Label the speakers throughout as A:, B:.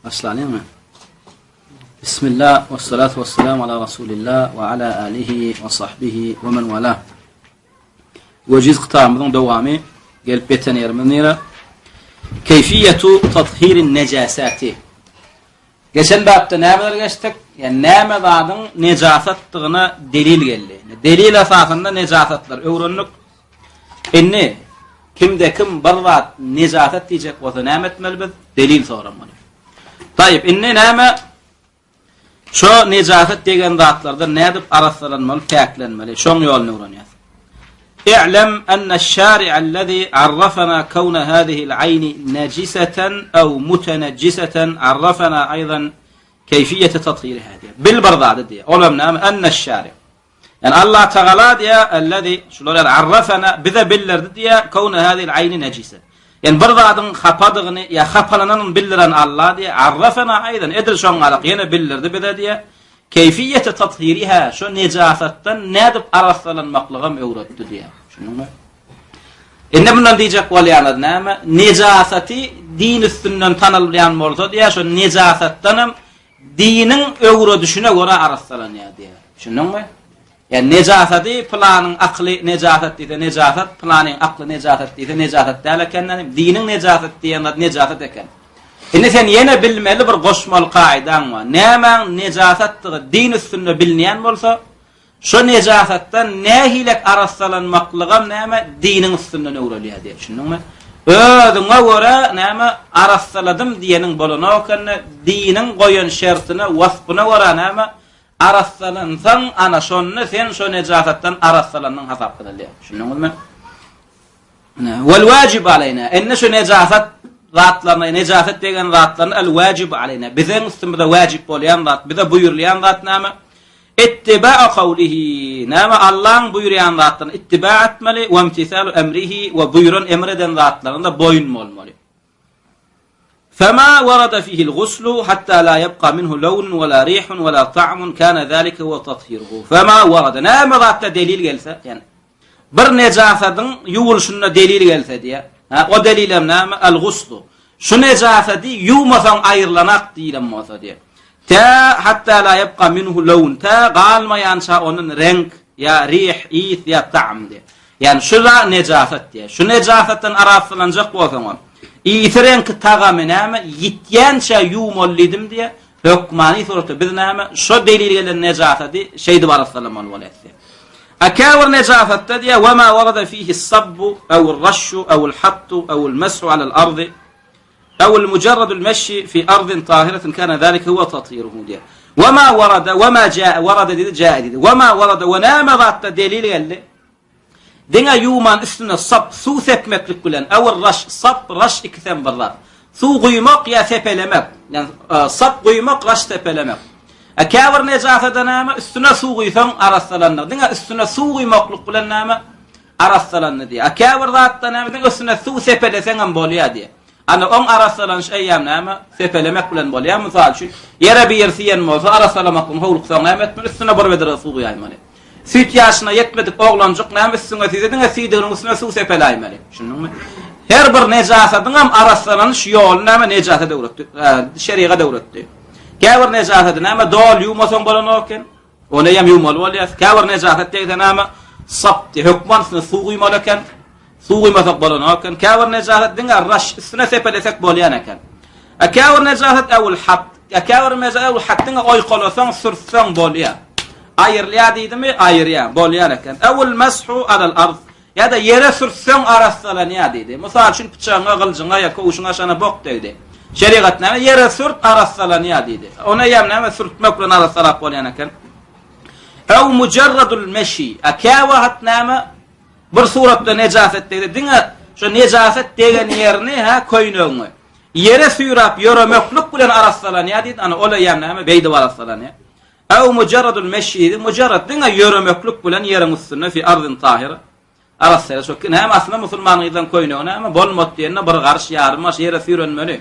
A: Başlayalım mı? Bismillah ve salatu ve selamu ala Resulillah ve ala alihi ve sahbihi ve men valah. Veciz kıtamızın devamı gelip beten yermenire. Keyfiyetu tathirin necasati. Geçen bapta neymeler geçtik? Yani neymelerden necasattığına delil geldi. Delil esasında necasatlar öğrenlik. İnni kimde kim barvat necasat diyecek olsa neymetmeli biz? Delil soranmalı. Tayyip inni neyme şu necasat degen zatlarda ne edip araslanmalı, faklanmalı. Şon yolunu öğreniyoruz. اعلم أن الشارع الذي عرفنا كون هذه العين نجسة أو متنجسة عرفنا أيضا كيفية تطهير هذه بالبرضاء دي علمنا أن الشارع يعني الله تعالى دي الذي عرفنا بذا بلر دي كون هذه العين نجسة يعني برضاء خفضغني يا خفلنا بلرن الله دي عرفنا أيضا إدر شون على قينا بلر دي بذا دي كيفية تطهيرها شو نجاسة نادب أرسلا مقلغم أورد دي شنو ما إنما من ديجك وليانا نعمة نجاستي دين السنة تنال ليان مرتو دي شو نجاسة تنم دينن أورد شنو ورا أرسلا دي شنو ما يعني نجاستي فلان أقلي نجاسة دي نجاسة فلان أقل نجاسة دي نجاسة تالا كان دينن نجاسة دي نجاسة كان إن ثان ينا بالمال برغشم القاعدة ما نعم نجاسة دين السنة بالنيان ملصا شو نجاسة ناهي لك أرسلا مقلغم نعم دين السنة نورا لها دي شنو ما هذا ورا نعم أرسلا دم دينن بلنا وكان دينن غيان شرطنا وصفنا ورا نعم أرسلا ثان أنا شون ثان شو نجاسة أرسلا نحسب كذا ليه شنو ما والواجب علينا إن شو نجاسة zatlarına necaset degen zatlarına el vacib aleyna bizen üstümüzde vacip olayan zat bize buyurlayan zat nama ittiba' kavlihi nama Allah'ın buyurayan zatlarına ittiba' etmeli ve imtisalu emrihi ve buyurun emreden zatlarına boyun olmalı. فما ورد فيه الغسل حتى لا يبقى منه لون ولا ريح ولا طعم كان ذلك هو تطهيره فما ورد nama zatta delil gelse yani bir necasetin yuvilşuna delil gelse diye o delilem nama el-guslu. Şu necaseti yumasan ayrılanak dilem mosa diye. Ta hatta la yabqa minhu lawn. Ta qalmayança onun renk ya rih, ith ya ta'am diye. Yani şu da necaset diye. Şu necasetten araslanacak bolsan o. İth renk tağamı nama yityança yumollidim diye hükmani sorutu. Biz nama şu delil gelen necaseti şeydi barasalaman valesi. أكاور نجاسة تديا وما ورد فيه الصب أو الرش أو الحط أو المسح على الأرض أو المجرد المشي في أرض طاهرة كان ذلك هو تطهيره ديا وما ورد وما جاء ورد جاء وما ورد ونام ذات دليل اللي دينا يومان اسمنا الصب سو ثبمك لكلن أو الرش صب رش إكثام بالرات سو غيمق يا ثبلمك يعني صب غيمق رش ثبلمك أكاور نجاسة نامة استنا سوغي ثم أرسلنا دينا استنا سوغي مخلوق لنا أرسلنا دي أكاور ذات نامة دينا استنا سو سبل ثنم بوليا دي أنا أرسلنا أيام نامة سبل مكلن بوليا مثال شيء يربي يرثيان موز أرسل مقوم هو القصة نامة من استنا بربد رسوغي عمله سيت ياشنا يتمدك أغلان جق نامة استنا سيد دينا سيدنا استنا سو سبل عمله شنو هربر نجاسة دينا أرسلنا شيول نامة نجاسة دورت شريعة دورت كاور نجاسة نامة دول يوم صن بلناكن ونيم يوم الوليس كاور نجاسة تيجي نامة صبت حكمان سن سوغي ملكن سوغي مثق بلناكن كاور نجاسة دينغ الرش سنة سبب لسك بوليانا كان كاور نجاسة أو الحط كاور نجاسة أو الحط دينغ أي قلوسان سرسان بوليا أير ليادي دمي أير يا بوليانا كان أو المسح على الأرض يادا يرى سرسان أرسلان يادي دي مثال شن بتشانغ غلجنغ يكوشنغ شانا بوقت دي شريعتنا يرى سرت أرسلان يادي أنا يامنا سرت مكرنا على الصلاة قولينا كان أو مجرد المشي أكاوهت نامة برصورة نجاسة دينا شو نجاسة تيجا نيرنها كوينوم يرى سيراب يرى مخلوق كلنا أرسلان يادي أنا أولا يامنا بيد ورسلان أو مجرد المشي مجرد دينا يرى مخلوق كلنا يرى مسلم في أرض طاهرة أرسل شو كنا هم أصلا مسلمان إذا كوينونا ما بول متينا برغارش يارماش يرى سيرن مني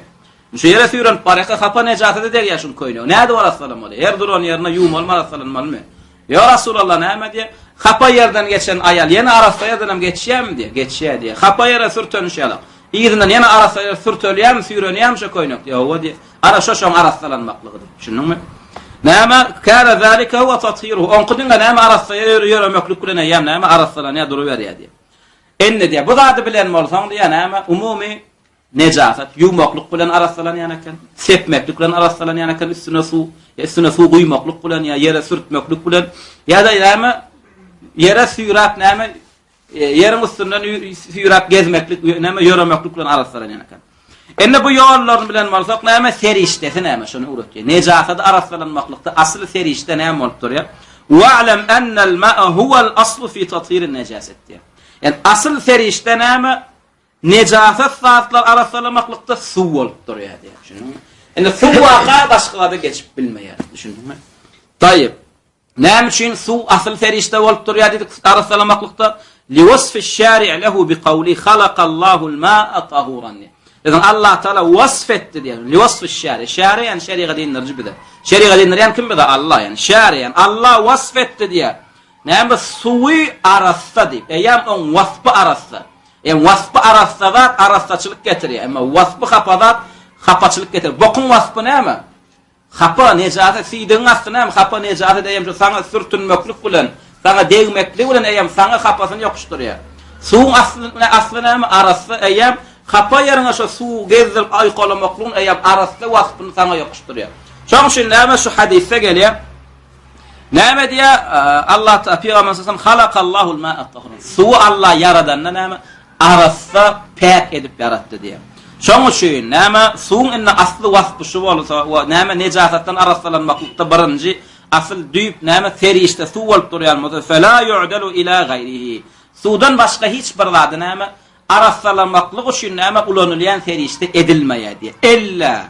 A: مش يرى سيرن بارك خفنا نجاسة ده ياشون كوينو نادو ورسلان ماله يردرون يرنا يوم المرسلان مالمه يا رسول الله نعم دي Hapa yerden geçen ayal yine arasa yerden geçişe mi diye? Geçişe diye. Hapa yere sürtönüşelim. İğdinden yine arasa yere sürtölüyem, sürönüyem şu koynuk diye. O diye. Ara şoşon arasalanmaklıqıdır. Düşündün mü? Näme kâne zâlike huve tathiruhu. Onkudunga näme arasa yörömöklük kulene yem näme arasalanıya duruver ya diye. Enne diye. Bu zady bilen bolsaň diye näme umumi nejasat yumokluk bilen arasalanýan eken. Sepmeklik bilen arasalanýan eken üstüne su guymokluk bilen ya yere sürtmöklük bilen ya da näme yere süýrap näme yerin üstünden süýrap gezmeklik näme yörömöklük bilen arasalanýan eken. Enne bu ýollar bilen bolsak näme serişdesi näme şonu uratdy. Nejasat arasalanmaklykda asly serişde näme bolup durýar? Wa'lam anna al-ma'a huwa al-aslu fi tathhir an-najasat. Yani asıl serişde näme nejasat zatlar arasalanmaklykda su bolup durýar diye. Düşündüňmi? Ende su waqa başgada geçip bilmeýär. Düşündüňmi? Tayyip. Näme üçin su asıl serişde bolup durýar dedik arasalanmaklykda? لوصف الشارع له بقوله خلق الله الماء طهورا. إذن الله تعالى وصفت diye. لوصف الشارع. Şari yani şeriat dinleri bide. Şeriat dinleri yani kim bide? Allah yani. Şari yani Allah vasfetti diye. Näme suwi arassa diye. Eýem on wasfy arassa. Wasfy arassa zat arassaçylyk getirýär. Ama wasfy hapadat hapaçylyk getirýär. Bokun wasfy näme? Hapa nejasat siýdiň astyna näme? Hapa nejasat diýem şu saňa sürtünmeklik bilen sana değmekli bilen eýem sana hapasyny ýokuşdurýar. Suň asly näme arasy eýem hapa ýerine şu su gezdir aýqalamaklyň eýem arasy wasfyny sana ýokuşdurýar. Şoň üçin näme şu hadisde gelýär. Näme diýär Allah Taala Peygamber sallallahu halaqallahu al-ma'a tahura. Su Allah yaradanna näme arasy pek edip yaratdy diýär. Şoň üçin näme suň inne asly wasfy şu bolsa we näme nejasatdan arasalanmaklykda birinji asıl düýüp näme serişde su bolup durýar. Fela yu'dalu ila gayrihi. Sudan başga hiç bir zat näme arasalanmaklyk üçin näme ulanylýan serişde edilmeýär diye. Illa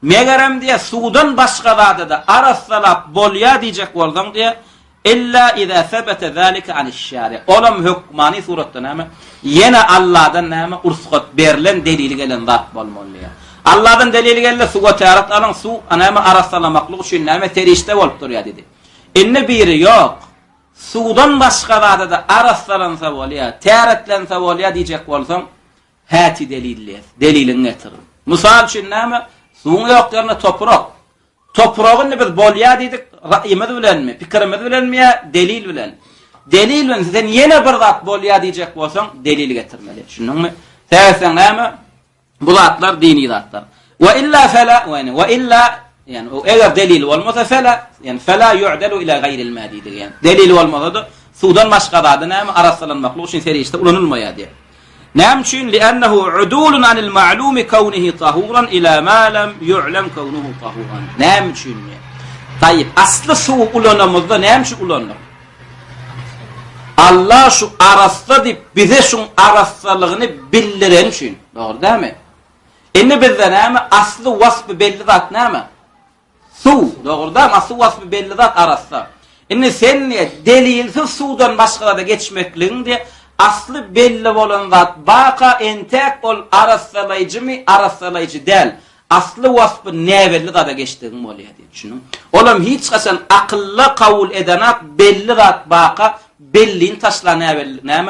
A: megerem diye sudan başga zat da arasalap bolýar diýjek bolsaň diye illa iza sabata zalika an'ş-şari. Olam hukmani suratda näme yene Allahdan näme ursat berilen delili gelen zat bolmaly. Allah'dan delili gelle suga täret alan su näme arasalamaklyk üçin näme terişde bolup durýar dedi. Inne biri ýok. Sudan başga zat da arasalansa bolýar, täretlense bolýar diýjek bolsaň häti deliller. Delilini getir. Mysal üçin näme suň ýoklarına toprak. Topragyny biz bolýar diýdik, raýymyz bilenmi, pikirimiz bilenmi, delil bilen. Delil bilen sen ýene bir zat bolýar diýjek bolsaň delil getirmeli. Şunňmy? Täsen näme? Bu zatlar dini zatlar. Ve illa fela ve illa yani eğer delil olmasa fela yani fela yu'dalu ila gayril madi yani. Delil olmasa sudan başga zat näme arasalanmaklyk üçin serişde ulanylmaýar diye. Näme üçin li'annahu udulun anil ma'lumi kawnihi tahuran ila ma lam yu'lam kawnuhu tahuran. Näme üçin? Tayyip aslı su ulanamazda näme üçin ulanır? Allah şu arasda dip bize şu arasalygyny bildiren üçin. Dogry dämi? Enne bizde näme asly wasfy belli zat näme? Su, dogryda asly wasfy belli zat arassa. Enne sen delilsiz sudan başga da geçmekliň diye asly belli bolan zat baqa entek ol arasalayjymy arasalayjy del. Asly wasfy näbelli da geçdiň bolýar diýip düşünün. Olam hiç gaçan akylly kabul edenak belli zat baqa bellin taşlana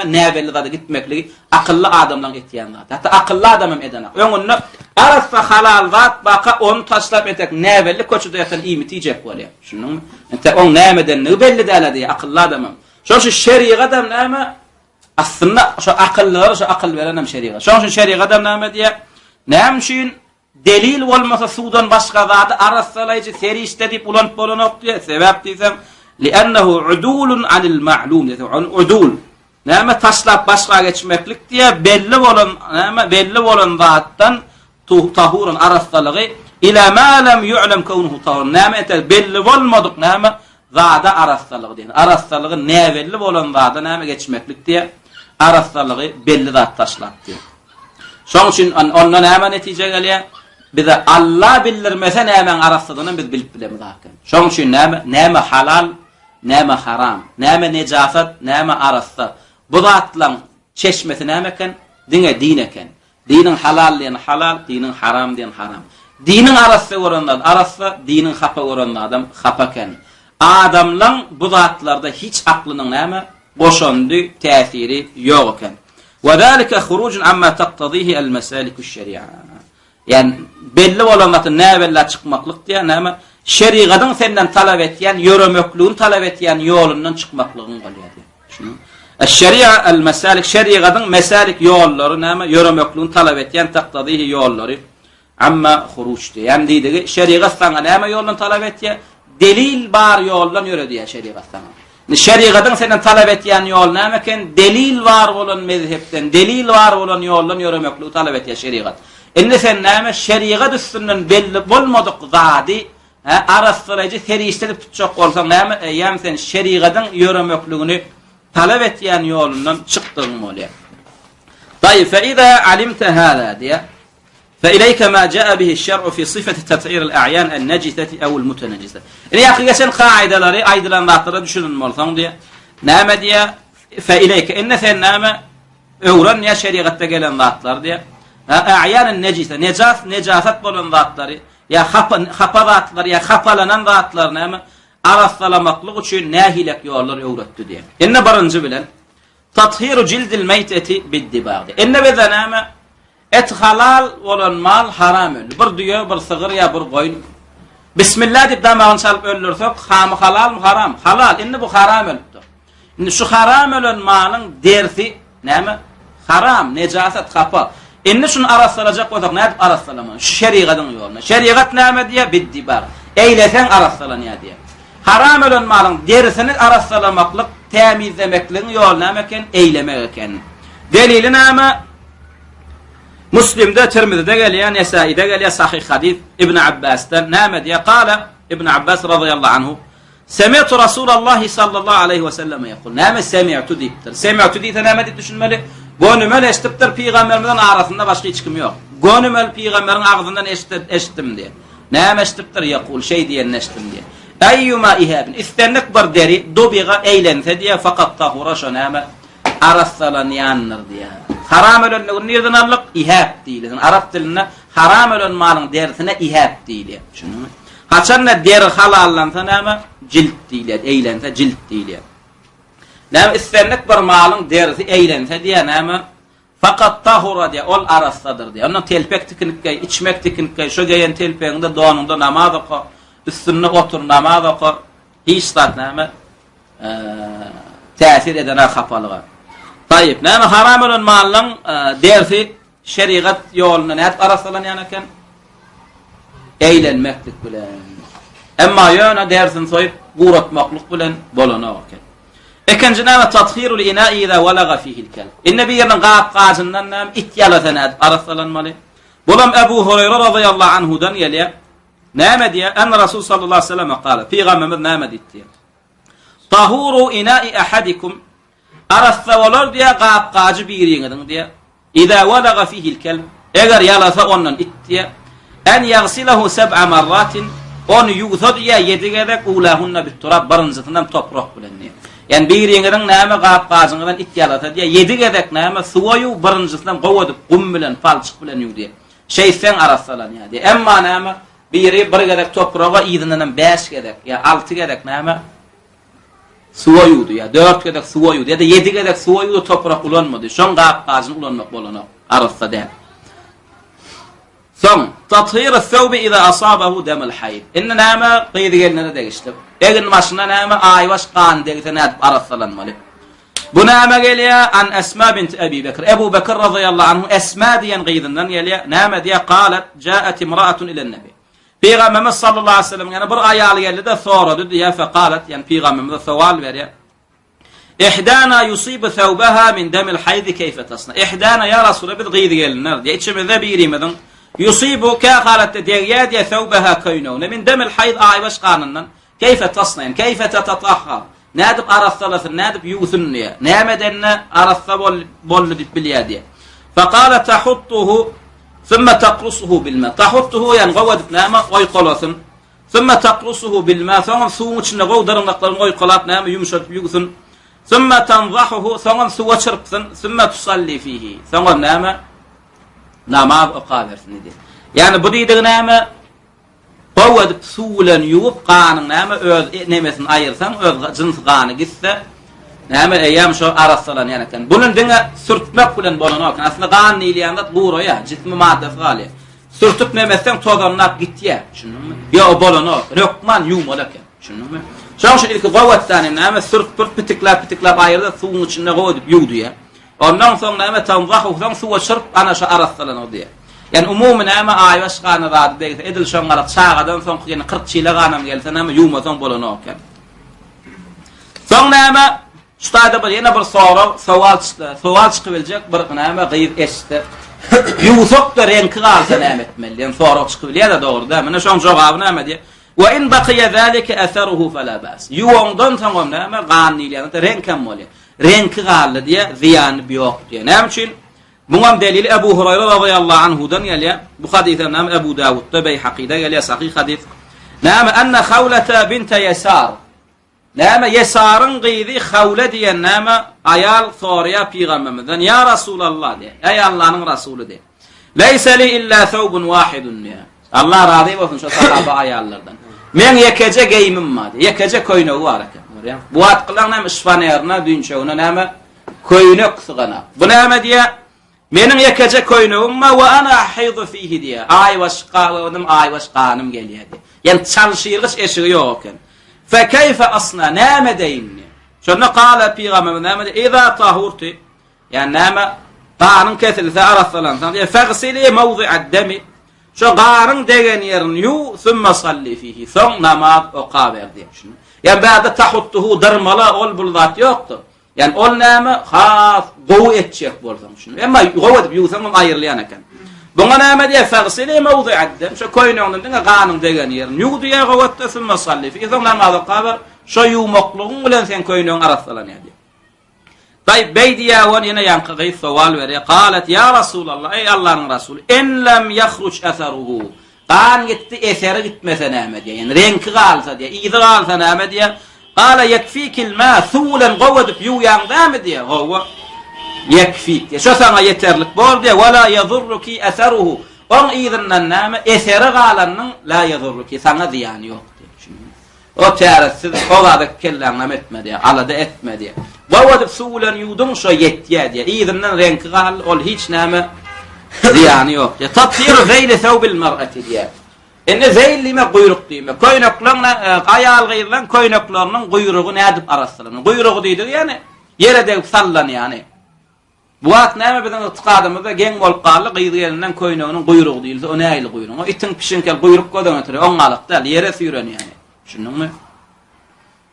A: näbelli da gitmekligi akıllı adamdan etýän zat. Hatta akıllı adamam edenak. Öňünde arasa halal zat baqa onu taşlap etek näbelli köçüde ýatan iýmiti ýek bolýar. Şunun ente on nämeden belli däldi akıllı adamam. Şu şeriat adam näme? Aslında şu akıllar şu akıl berenem şeriat. Şu şeriat adam näme diýär? Näme üçin delil bolmasa sudan başga zat arasalayjy serişde dip ulanıp bolanok diýär. Sebäp diýsem li'annahu udulun anil ma'lum udul näme taşlap başga geçmeklik diye belli bolan zatdan tahurun arasalygy ila ma lam yu'lam kawnuhu tahur näme eter belli bolmadyk näme zada arasalygy diýen arasalygy näbelli bolan zada näme geçmeklik diye arasalygy belli zat taşlap diýen. Şoň üçin onda näme netije gelýär? Bize Allah bildirmese näme arasalygyny biz bilip bilemiz hakyň. Şoň üçin näme halal näme haram, näme nejasat, näme arassa. Bu zatlaryň çeşmesi nämeken? Dine din eken. Dinin halal diýen halal, dinin haram diýen haram. Dinin arassa goranlar arassa, dinin hapa goranlar adam hapa ken. Adamlaryň bu zatlarda hiç aklynyň näme qoşandy, täsiri ýok eken. وذلك خروج عما تقتضيه المسالك الشريعة. Yani belli bolanatı näbelle çykmaklyk diýen näme şerigatyň senden talap etýän, ýöremekligini talap etýän ýolundan çykmaklygyň bolýar. Şunu. Eş-şeria el-mesalik şerigatyň mesalik ýollary näme ýöremekligini talap etýän taqtadihi ýollary amma huruj diýen. Yani diýdigi şerigat sana näme ýoldan talap etýär? Delil bar ýoldan ýörediýär şerigat sana. Şerigatyň senden talap etýän ýol näme eken? Delil bar bolan mezhepden, delil bar bolan ýoldan ýöremekligi talap etýär şerigat. Indi sen näme şerigat üstünden belli bolmadyk zady araşdyrjy serişdirip tutjak bolsaň näme ýa sen şerigatyň ýöremekligini talap etýän ýolundan çykdyň bolýar. Tayyib fa iza alimta hada diye فإليك ما جاء به الشرع في صفة تطهير الأعيان النجسة أو المتنجسة. Yani hakikaten kaideleri aydınlatlara düşünün bolsaň diye. Näme diye? فإليك inne sen näme öwren ya şeriatta gelen zatlar diye. A'yan necise, necasat bolan zatları ya hapa zatlar ya hapalanan zatlar näme araslamaklyk üçin nähilek ýollar öwretdi diye. Inne birinji bilen tathiru cildil maytati bid-dibag. Inne bize näme et halal bolan mal haram öldü. Bir düýe, bir sygyr ya bir goýun. Bismillah dip damagyny çalyp öldürsek, hamy halal mı haram? Halal. Indi bu haram öldü. Indi şu haram ölen malyň dersi näme? Haram, nejasat, hapa. Indi şunu araşdyrajak bolsak, näde araşdyrlaman? Şu şerigatyň ýoluna. Şerigat näme diýe? Bid-dibag. Eýlesen araşdyrlanýar diýe. Haram ölen malyň derisini araşdyrlamaklyk, temizlemekliň ýoly näme eken? Eýlemek eken. Delili näme? Müslim'de, Tirmizi'de gelýär, Nesai'de gelýär sahih hadis İbn Abbas'tan näme diýe? Qala İbn Abbas radıyallahu anhu Semi'tu Rasulullah sallallahu aleyhi ve sellem ýaqul. Näme semi'tu diýipdir. Semi'tu diýse näme diýip düşünmeli? Gönümel eşitipdir peýgamberimizden arasynda başga hiç kim ýok. Gönümel peýgamberiň agzyndan eşitdim diýe. Näme eşitipdir? Ýaqul şey diýen eşitdim diýe. Eyyuma ihabin istennek bir deri dobiga eýlense diýe fakat tahura şo näme arasalanýandyr diýe. Haram ölen nerden allyk? İhab diýilir. Arap dilinde haram ölen malyň derisine ihab diýilir. Şunumy? Haçanna deri halallansa näme? Cilt diýilir. Eýlense cilt diýilir. Näme istennek bir malyň derisi eýlense diýe näme? Fakat tahura diýe ol arasadyr diýe. Onda telpek tikinlikkä, içmek tikinlikkä, şo geýen telpegiňde donunda namaz oka, üstünde otur namaz oka, hiç zat näme? Täsir eden hapalyga. Tayyip, näme haram olan malyň dersi şeriat ýoluna näde arasalanýan eken? Eýlenmeklik bilen. Emma ýöne dersin soýup guratmaklyk bilen bolanok eken. Ekenji näme tathhirul ina'i iza walaga fihi al-kalb. Inne bir ýerden gap-gajyndan näme it ýalasa näde arasalanmaly. Bolam Ebu Hurayra radıyallahu anhudan gelýär. Näme diýär? En Rasul sallallahu aleyhi ve sellem qala. Peýgamberimiz näme diýdi? Tahuru ina'i ahadikum arassawalar diye gap-gajy bir ýeňiň diye. Iza walaga fihi al-kalb. Eger ýalasa ondan it diye. En yagsilahu 7 marratin. Onu ýuwsad ýa 7 gedek ulahunna bit-turab barynjytyndan toprak bilen diye. Yani bir ýeňiň näme gap-gajaňdan it ýalasa diye 7 gedek näme suwayu barynjytyndan gowadyp gum bilen palçyk bilen ýug diye. Şeysen arassalanýar diye. Emma näme biri bir gedek toprağa ýydynyň 5 gedek ýa 6 gedek näme suwayudy ya 4 gedek suwayudy ya da 7 gedek suwayudy toprak ulanmady. Şoň gap-gajaň ulanmak bolanok arasda. Son tathhir ath-thawb iza asabahu dam al-hayd. Inna näme qydygelnere degişdi. Egin maşyna näme aýwaş qan degse näde araslanmaly. Bu näme gelýär? An Esma bint Abi Bekr. Ebu Bekr radıyallahu anhu Esma diýen gyzyndan gelýär. Näme diýe? Qalat ja'at imra'atun ila-n-nabi. Peygamberimiz sallallahu aleyhi ve sellem yani bir ayal geldi de sorady diye faqalat yani peygamberimiz sual berýär. İhdana yusibu thawbaha min damil hayd kayfa tasna. İhdana ya Rasul biz gyzy gelinler diye içimizde birimizin yusibu ka qalat diye diye thawbaha kaynuna min damil hayd aybaş qanından kayfa tasna yani kayfa tatatahhar. Nädip arasalasyn nädip yusun diye. Nämedenne arasa bollu dip bilýär diye. Faqala tahuttuhu ثم تقرصه بالماء تحطه يعني غود نامه ويقلصن ثم تقرصه بالماء ثم سوچ نغو درنقلن ويقلات نامه يمشط يغسن ثم تنضحه ثم سوچربسن ثم تصلي فيه ثم نامه namaz oqaversin dedi. Yani bu diýdi näme gowad suwlan ýuwup qanyň näme öz nemesin aýyrsan öz jins qany gitse Näme eýam şo arasalan ýanatan. Bunun diňe sürtmek bilen bolan okan. Aslında gan ýylýanda guroya, jismi maddesi galy. Sürtüp nemesen tozanlap gitýär. Şunumy? Ýa o bolan ok. Rökman ýumalaken. Şunumy? Şoň şu ilki gowatdan näme sürtüp pitiklap aýyrda suwun içinde goýup ýugdya. Ondan soň näme tanzahu suwa şyrp ana şo arasalan diýär. Yani umumy näme aýwaş gany zady diýse edil şoň garak çagadan soň ýene 40 çyle ganam gelse näme ýumasan bolan okan. Soň näme şutaýda bir ýene bir sowal çykybiljek bir näme gyýyp eşdi. Ýuwsak da renki galsa näme etmeli? Yani sorak çykybilýär da dogry da. Mene şoň jogaby näme diýär? Wa in baqiya zalika atharuhu fala bas. Ýuwňdan soň näme gany ýa-da renkem bolýar. Renki galy diýär, ziýany ýok diýär. Näme üçin? Buňam delili Ebu Hurayra radıyallahu anhudan gelýär. Bu hadisde näme Ebu Dawudda Beyhaqida gelýär, sahih hadis. Näme anna Khawlata bint Yasar. Näme Yasarın gyzy Khawla diýen näme ayal soraýa Peygamberimizden ya Rasulullah diýär. Ey Allah'ın Rasulu diýär. Leysa li illa thawbun wahidun diýär. Allah razı bolsun şu sahaba ayallardan. Men ýekece geýimim var. Ýekece koýnagy bar eken. Bu atqylan näme işpanerna dünçegine näme koýnak sygana. Bu näme diýär? Menin ýekece koýnagym ma we ana haydu fihi diýär. Aywaş ganym gelýär diýär. Yani çalşyrgyç eşigi ýok eken. Fe keyfe asna näme deýinni? Şonda qala Peygamber näme de iza tahurti. Yani näme qanyň kesilse arasalan. Yani fagsili mawdi'ad dami. Şo qanyň degen ýerini yu summa salli fihi. Soň namaz oqa berdi. Yani ba'da tahuttuhu darmala ol buldat ýokdur. Yani ol näme has gow etjek bolsam şunu. Emma gow edip ýuwsam aýyrlayan eken. Buňa näme diýär? Fagsili mawdi'ad. Şo koýnagyň diňe ganyň degen ýerini ýugdy ýa gowatda summa salli fi. Soň namaz okabar, şo ýuwmaklygyň bilen sen koýnagyň arasalanýar. Taýip beýdiýä won ýene ýankygy sowal berýär. Qalat ya Rasulullah, ey Allah'ın Rasuli, in lam yakhruj atharuhu. Gan gitti eseri gitmese näme diýär? Yani renki galsa diýär, iýdi galsa näme diýär? Qala yakfikil ma thulan gowdup ýuwýandamy diýär. Gowa yakfik. Şo sana yeterlik bol diýär. Wala yadurruki atharuhu. On iýdinden näme eseri galanyň la yadurruki sana ziýany ýok diýär. O täretsiz owada kelläňem etme diýär. Alada etme diýär. Gowdup thulan ýudun şo yetýär diýär. Iýdinden renki gal ol hiç näme ziýany ýok. Ya tathir zeyli thawbil mar'ati diýär. Ene zeylime guyruk diýme. Koýnaklaryň aýal gyýlan koýnaklarynyň guyrugy nädip arasalan. Guyrugy diýdi ýani ýere degip sallan ýani. Bu wagt näme biziň itiqadymyzda geň bolup galy gyýdygynyň koýnagynyň guyrugy diýilse o näýli guyruk? O itiň pişinkel guyruk godan ötüri oňalyk däl ýere süýren ýani. Şunuňmy?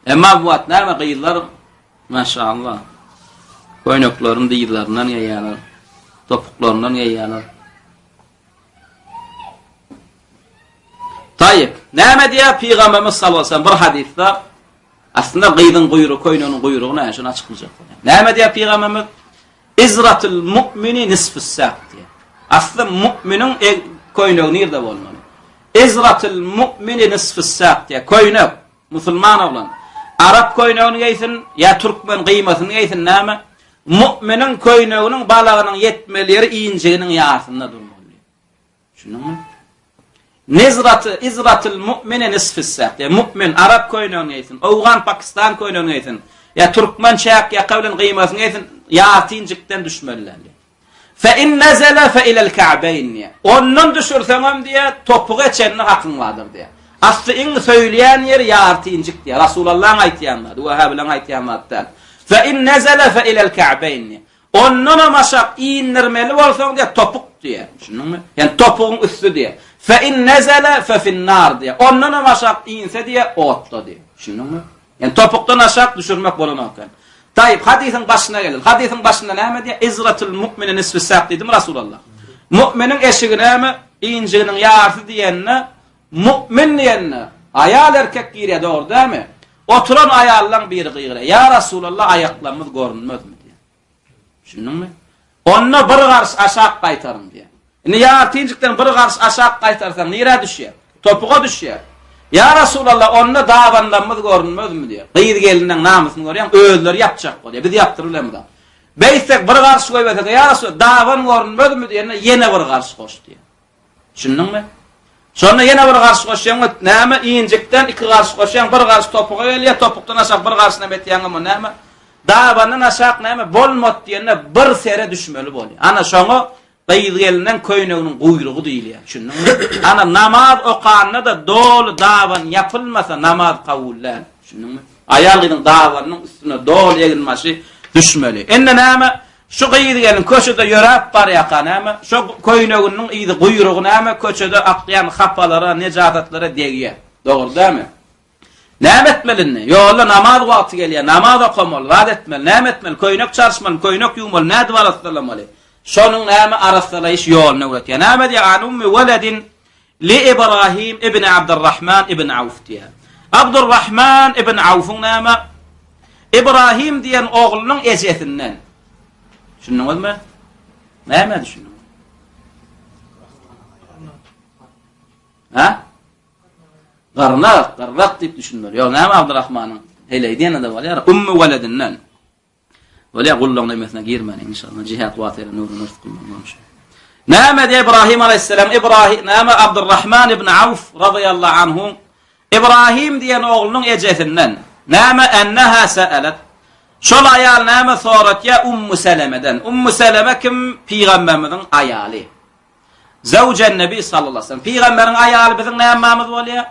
A: Emma bu wagt näme gyýdylar? Maşallah. Koýnaklaryň diýillaryndan ýaýalar. Topuklaryndan ýaýalar. Tayyip, näme diýär Peygamberimiz sallallahu aleyhi ve sellem bir hadisde aslında gyýdyň guyrugy, koýnagyň guyrugyny şunu açyklayjak. Näme diýär Peygamberimiz? İzratul mu'mini nisfus saq diýär. Aslında mu'miniň koýnagy nerede bolmaly? İzratul mu'mini nisfus saq diýär. Koýnak musulman bolan Arap koýnagyny geýsin, ýa türkmen gıymasyny geýsin näme? Mu'miniň koýnagynyň balagynyň yetmeleri iňjiginiň ýartynda durmaly. Şunuňmy? İzratul mu'mini nisfus saq. Mu'min Arap koýnagyny geýsin, Awgan Pakistan koýnagyny geýsin, ýa türkmen çäk ýa kawlan gıymasyny geýsin, ýartynjykdan düşmeliler. Fe in nazala fe ilal ka'bayn. Ondan düşürseňem diýär, topugy çenni hakyň vardyr diýär. Asly iň söýleýän ýer ýartynjyk diýär. Rasulullah aýtýanlar, Wahha bilen aýtýanlar. Fe in nazala fe ilal ka'bayn. Ondan maşak iňnirmeli bolsaň diýär, topuk diýär. Şunuňmy? Yani topugyň üstü diýär. Fe in nazala fe fin nar diýär. Ondan maşak iňse diýär, otda diýär. Şunuňmy? Yani topukdan aşak düşürmek bolan eken. Tayyip hadisin başına gelin. Hadisin başında näme diýär? İzratul mu'mini nisfu saq diýdim Rasulullah. Mu'miniň eşigi näme? İňjiginiň ýarty diýenne, mu'min diýenne. Aýal erkek giýär, dogry dämi? Oturan aýallaň biri gyýra. Ya Rasulullah aýaklarymyz görünmezmi diýär. Şunuňmy? Onna bir garş aşak gaýtarym diýär. Ine ýartynjykdan bir garş aşak gaýtarsaň nire düşýär? Topuga düşýär. Ya Rasulullah onna dawanlarymyz görünmezmi diýär. Gyýdy gelinden namysyny görýän özleri ýapjak bolýar. Biz ýapdyrylamy da. Beýsek bir garş goýbasak ya Rasul dawan görünmezmi diýär, ýene bir garş goş diýär. Şunuňmy? Şonu ýene bir garş goşýan näme iňjikden iki garş goşýan bir garş topuga gelýär, topukdan aşağı bir garşyna betýäňmi näme? dabanın aşaq näme bolmat diýende bir sere düşmeli bolýar. Ana şoňa Gıyılgelinden köynüğünün kuyruğu değil ya. Ana namaz okanına da dolu davan yapılmasa namaz kavuller. Ayal gidin davanın üstüne dolu egilmesi düşmeli. Enne nama şu gıyılgelin köşede yörap var yakan ama şu köynüğünün iyidi kuyruğunu ama köşede aklayan hapalara, necatatlara değiyor. Doğru değil mi? Näme etmeli? Yolla namaz vakti geliyor. Namaz okumalı, vaat etmeli. Näme etmeli? Köynük çarşmalı, köynük yumalı. Näde var aslanmalı? Şonun näme arasalayış yoluna öğretiyor. Näme diye an ummi veledin li İbrahim ibn Abdurrahman ibn Avf diye. Abdurrahman ibn Avf'un näme? İbrahim diyen oğlunun ejetinden. Şunun mu? Näme düşünün? Ha? Garnak deyip düşünür. Yo näme Abdurrahman'ın hele diyen de var ya ummi veledinden. Öyle gullağına mesela girmeni inşallah cihat vateri nurun rızkınlanmış. Näme de İbrahim aleyhisselam näme Abdurrahman ibn Avf radıyallahu anhu İbrahim diyen oğlunun ejetinden näme enneha sa'alet şol ayal näme sorat ya Ummu Seleme'den. Ummu Seleme kim? Peygamberimizin ayalı. Zawjen Nebi sallallahu aleyhi ve sellem. Peygamberin ayalı bizim nämemiz bolýar?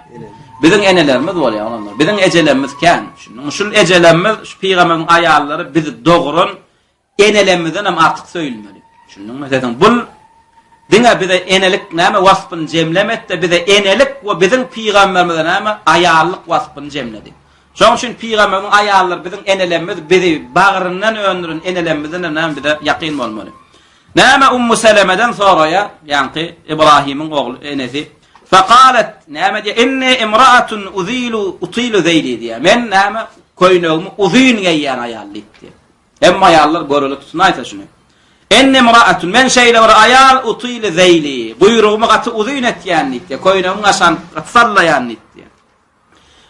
A: Bizim enelerimiz bolýar onlar. Bizim ejelerimiz kan. Şunun ejelerimiz şu peygamberin ayallary bizi dogurun enelerimizden hem artık söýülmeli. Şunun mesela bu diňe bize enelik näme wasfyny jemlemet de bize enelik we bizim peygamberimizden näme ayallyk wasfyny jemledi. Şoň üçin peygamberin ayallary bizim enelerimiz bizi bagyryndan öndürün enelerimizden näme bize ýaqyn bolmaly. Näme Ummu Seleme'den sonra ya yani İbrahim'in oğlu enesi faqalet näme diye inni imra'atun utilu zeyli diye men näme koynuğumu uzun geyyan ayallı diye. Hem ayallar görülüp tutmaysa şunu. Inni imra'atun men şeyle var ayal utilu zeyli buyruğumu katı uzun etýän diye koynuğumu aşan sallayan diye.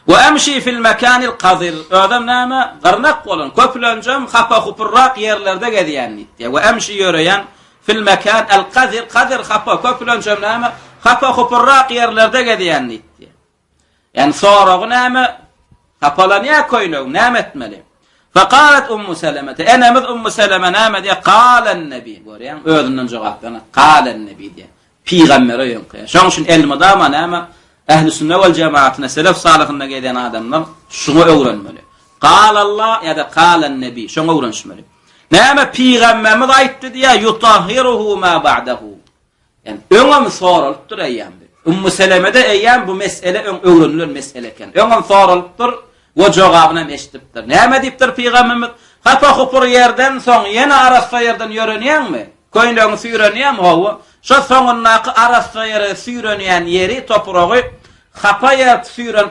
A: Ve emşi fil mekanil qazir adam näme garnak bolan köplöncüm hapa hupurrak yerlerde gedýän diye. Ve emşi yöreyen fil mekan el qazir hapa köplöncüm näme hapa hupurrak yerlerde gedýän diye. Yani sonra näme hapalanya koynuğum näme etmeli. Faqalet Ummu Seleme enemiz Ummu Seleme näme diye qalen nebi görýän özünden jogap berýän qalen nebi diye. Peygambere ýönkä. Şoň üçin elmidama näme Ehl-i sünnet vel cemaatine selef salihinde giden adamlar şunu öğrenmeli. Qala Allah ya da qala nebi şunu öğrenmeli. Näme peygamberimiz aýtdy diye yutahhiruhu ma ba'dahu. Yani öňem soralypdyr aýamdy. Ummu Seleme'de aýam bu mesele öňrenilen mesele eken. Öňem soralypdyr we jogabyny eşitipdir. Näme diýipdir peygamberimiz? Hata hupur yerden soň ýene arasy yerden ýörenýärmi? Koýunlaryny süýrenýärmi hawa? Şu soňundaky arasy ýere süýrenýän ýeri topragy hapa ýer süýren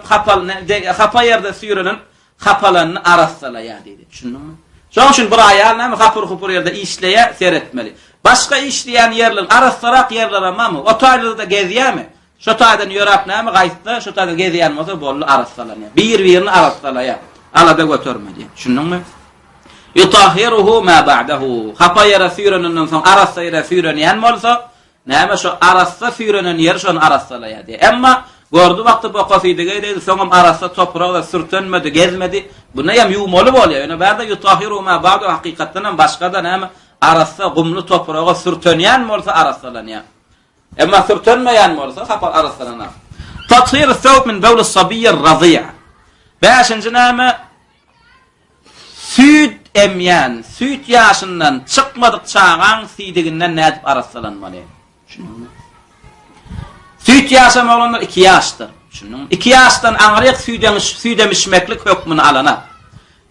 A: hapa ýerde süýrenen hapalanyň arasylaýar diýdi. Düşündiňmi? Şoň üçin bir aýal näme hapur ýerde işleýär, seretmeli. Başga işleýän ýerler arasyrak ýerler amamy? O taýlarda gezýärmi? Şu taýdan ýörap näme gaýtdy, şu taýda gezýän bolsa bolly arasylanýar. Bir-birini arasylaýar. Alada götürmedi. Düşündiňmi? Yutahhiruhu ma ba'dahu. Hapa ýere süýrenenden soň arasy ýere süýrenýän bolsa näme şu arasy süýrenen ýer şonu arasylaýar diýe. Emma gördü wagty bu kafidige dedi soňam arasy toprağa sürtünmedi, gezmedi. Buna hem ýumaly bolýar. Ýöne bärde yutahiru ma ba'du hakykatdan başga da näme arasy gumly toprağa sürtünýän bolsa arasylanýar. Emma sürtünmeýän bolsa hapa arasylanýar. Tathhir thawb min bawl as-sabiyy ar-radhi'. Beşinci näme süt emýän, süt ýaşyndan çykmadyk çağan sidiginden nädip arasylanmaly. Süt ýaşam olanlar 2 ýaşdyr. 2 ýaşdan aňryk süýdemişmeklik hökmüni alana.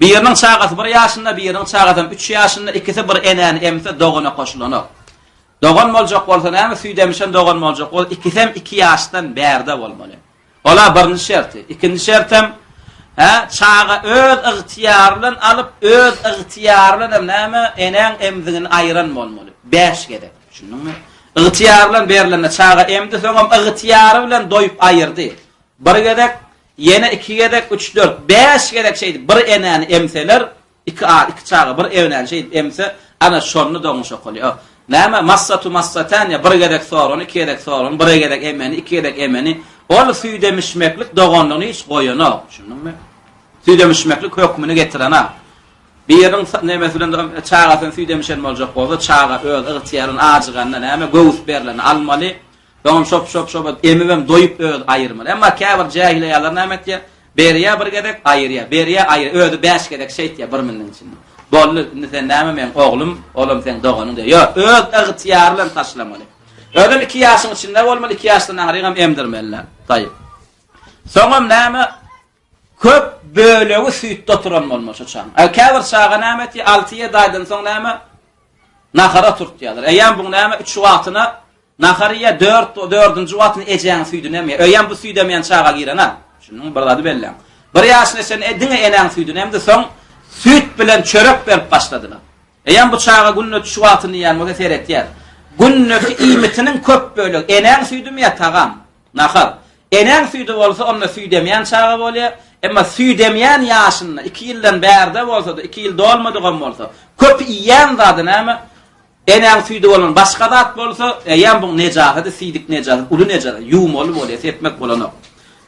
A: Biriniň çagasy 1 ýaşynda, biriniň çagasy 3 ýaşynda, ikisi bir enäni emse dogana goşulanok. Dogan boljak bolsa näme süýdemişen dogan boljak bol, ikisi hem 2 ýaşdan bärde bolmaly. Ola birinji şerti. Ikinji şertem çaga öz ygtyýarlan alyp öz ygtyýarlan näme enen emdigini aýran bolmaly. 5 gedek. Düşündiňmi? Ygtyýarlan berilende çaga emdi soňam ygtyýary bilen doýup aýyrdy. 1 gedek, ýene 2 gedek, 3 4, 5 gedek şeýdi. Bir enäni emseler, 2 çaga bir enäni şeýdi emse ana şonu doňuşa bolýar. Näme massatan ya 1 gedek soron, 2 gedek soron, 1 gedek emeni, 2 gedek emeni. Ol süýdemişmeklik doganlygyny hiç goýanok. Düşündiňmi? Süýdemişmeklik hökmüni getirenä. Bir yerin ne mesela çağatın süydemişen olacak bolsa çağa öz ıhtiyarın acıgandan näme göğüs berlen almalı. Dom şop emibem doyup öz ayırmalı. Amma käbir jahil ýalar näme etdi? Beriya bir gedek ayırya. Beriya ayır ödü 5 gedek şeýtýär bir menden içinde. Bolly sen näme men oglum sen doganyň diýär. Ýok, öz ıhtiyar bilen taşlamaly. Ödüm 2 ýaşyň içinde bolmaly, 2 ýaşdan aýrygam emdirmeliler. Taýyp. Soňam näme köp bölegi süýtde oturan bolmaşa çan. Käbir çağa näme etdi? 6-ýa daýdan soň näme? Nahara turtýarlar. Eýen bu näme 3 wagtyna nahariya 4-nji watyny ejeň süýdi näme? Öýen bu süýdemeýän çağa giren ha. Şunun barady belli. Bir ýaşyna sen ediňe eneň süýdi näme? Soň süýt bilen çörek berip başladylar. Eýen bu çağa günne 3 watyny ýanmaga seretýär. Günneki iýmitiniň köp bölegi eneň süýdimi tagam? Nahar. Eneň süýdi bolsa onda süýdemeýän çağa bolýar. Emma süýdemeýän ýaşynda 2 ýyldan bärde bolsa da 2 ýyl dolmadygan bolsa köp iýen zady näme? Eneň süýdi bolan başga zat bolsa ýa bu nejahaty süýdik nejahat, uly nejahat, ýumaly bolýar, etmek bolanok.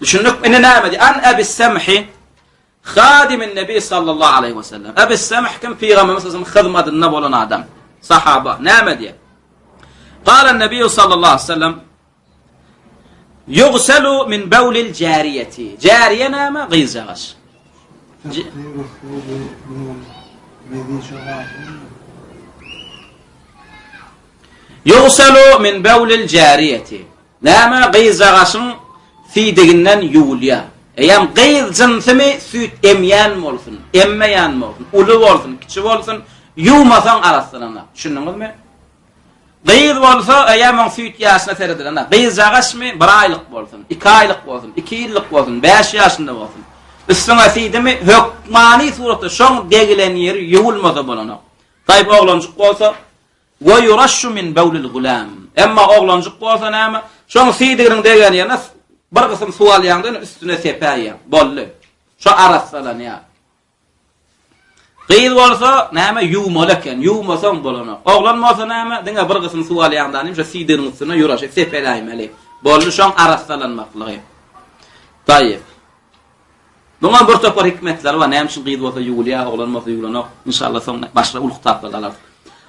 A: Düşündik ene näme di? An Abi Samhi Khadimin Nebi sallallahu aleyhi ve sellem. Abi Samh kim Peygamberimiz sallallahu aleyhi ve sellem hyzmatynda bolan adam. Sahaba näme di? Qala an-Nebi sallallahu aleyhi ve sellem يغسل من بول الجارية. جارية نام غيزغش. يغسل من بول الجارية. نام غيزغش في دغنن يوليا. Eýem gyz jynsymy süýt emýän bolsun, emmeýän bolsun, uly bolsun, kiçi bolsun, ýuwmasaň arasyna. Düşündiňizmi? Gyz bolsa eýem süýt ýaşyna seredilen. Gyz jagaşmy 1 aýlyk bolsun, 2 aýlyk bolsun, 2 ýyllyk bolsun, 5 ýaşynda bolsun. Üstüne süýdimi hökmani suratda şoň degilen ýeri ýuwulmasa bolanok. Taýp oglanjyk bolsa we yurashu min bawlil gulam. Emma oglanjyk bolsa näme? Şoň süýdiginiň degen ýerine bir gysym suwal ýaňdan üstüne sepäýär. Bolly. Şo arasalan ýa. Gyz bolsa näme ýuwmalaken, ýuwmasaň bolanok. Oglanmasa näme? Diňe bir gysym suwal ýaňdan şo süýdiginiň üstüne ýuraşyp sepäýärmeli. Bolly şoň arasalanmaklygy. Taýyp. Bunga bir topar hikmetler var. Näme üçin gyz bolsa ýuwulýar, oglanmasa ýuwlanok. İnşallah soň başga uluk tapdalar.